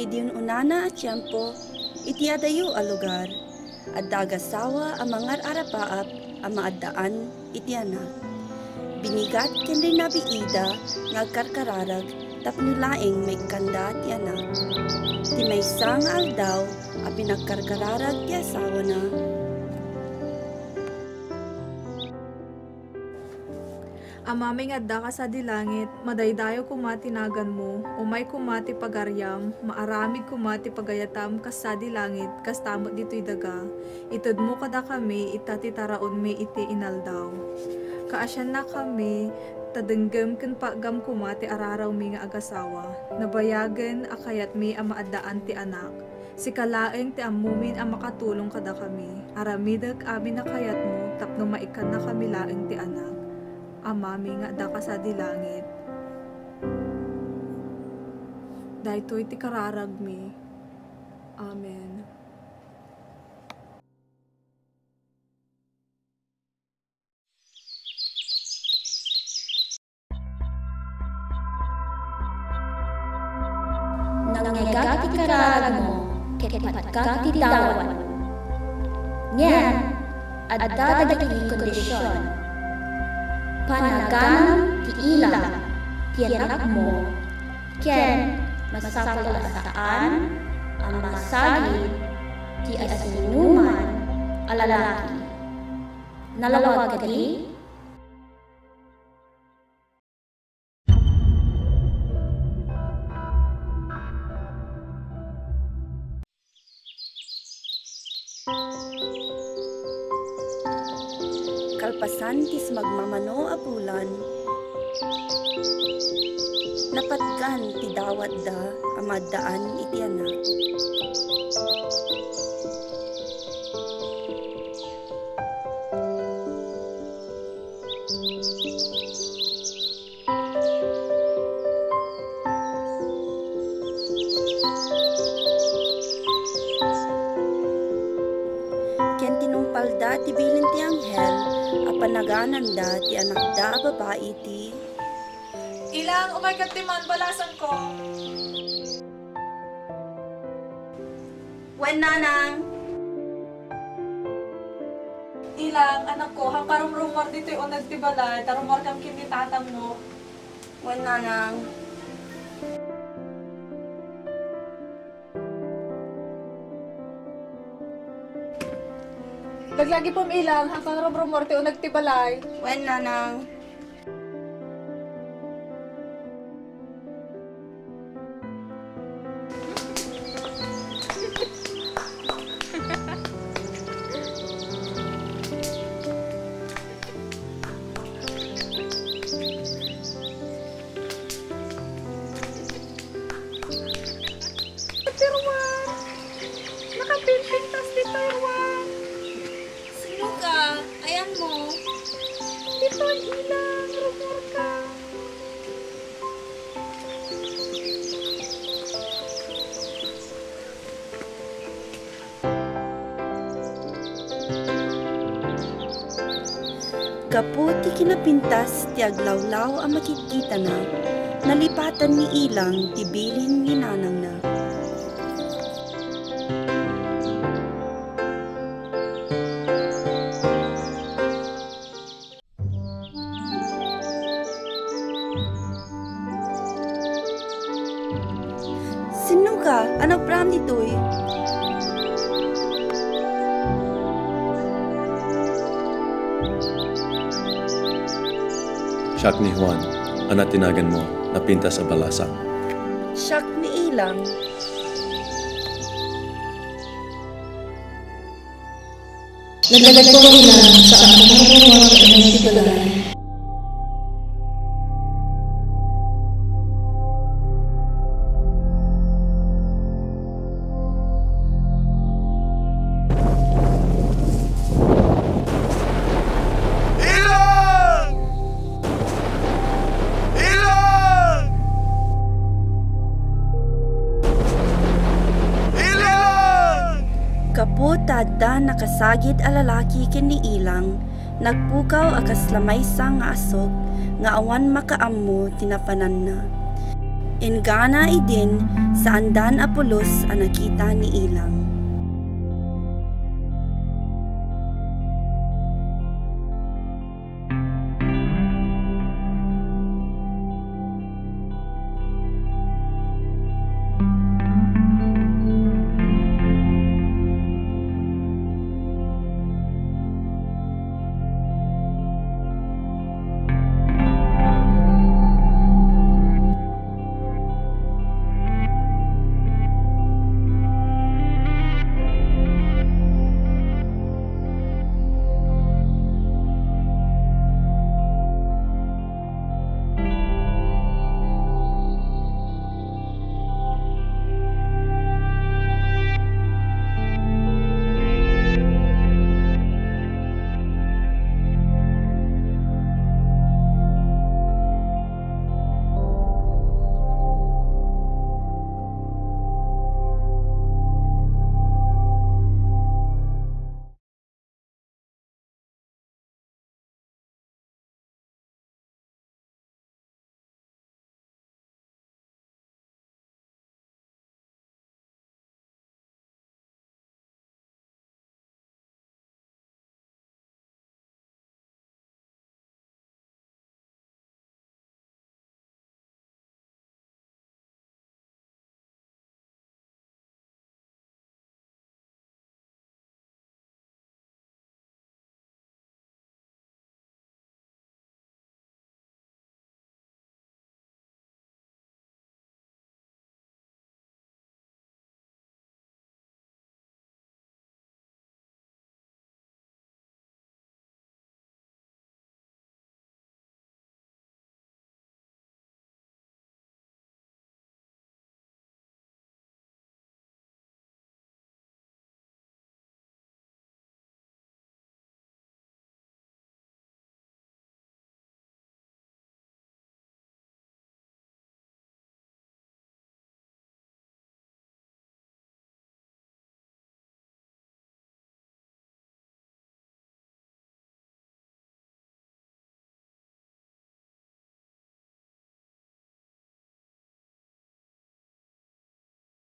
Idin unana at tiyempo, iti adayo a lugar, at dagasawa ang mga arapaap ang maadaan iti anak. Binigat ken rin nabiida ngagkarkararag tapno laeng may kanda ti anak. Ti maysa nga aldaw a pinagkarkararag ti asawa na. Amaming adda ka sa dilangit, madaydayo kumati nagan mo, umay kumati pagaryam, maaramid kumati pagayatam kas sa dilangit, kas tamot dito'y daga. Itod mo kada kami, itatitaraon may iti inaldaw. Kaasyan na kami, tadenggem ken pagam kumati araraw mi nga agasawa, nabayagen akayat mi ang maadaan ti anak. Si kalaeng ti amumin ang makatulong kada kami, aramidag amin na kayat mo, tapno maikan na kami laeng ti anak. Amami nga da ka sa dilangit. Daytoy ti kararag mi. Amen. Nangyagak ti kararag mo, ketipatkat ti dawan. Ngayon, at dadagiti kondisyon. Panaganam ti ilang, ti anak mo, ken masakalasaan ang masagid ti asinuman a lalaki. Nalawag kadi? Kalpasan tis magmamano a bulan, napatgan ti dawat da amadaan iti anak. Ken tinumpalda ti bilin ti anghel, apanaganan da ti anak da babae ti. Ilang umay katiman balasan ko. Wen nanang. Ilang anak ko, hang karumrumar dito yung nagtibalay, tarumar kang kinitatang mo. Wen nanang. Laglagi pong ilang, hang karumrumar dito yung nagtibalay. Wen nanang. Irwan! Nakapinpintas dito, Irwan! Sino ka? Ayan mo. Dito, ilang, rumor ka. Kaputi kinapintas ti aglawlaw ang makikita na, nalipatan ni ilang ti bilin ni nanang na. Sino ka? Ano pram dito'y? Siyak ni Juan, anak tinagan mo, napinta sa balasang. Siyak ni ilang. Nagdadag ko ilang sa akong mga nagtibalay. Kaputada nakasagid a lalaki ken ni ilang, nagpukaw akas lamay sa nga asok, nga awan makaammo tinapanan na. Ingana idin sa andan Apolos ang nakita ni ilang.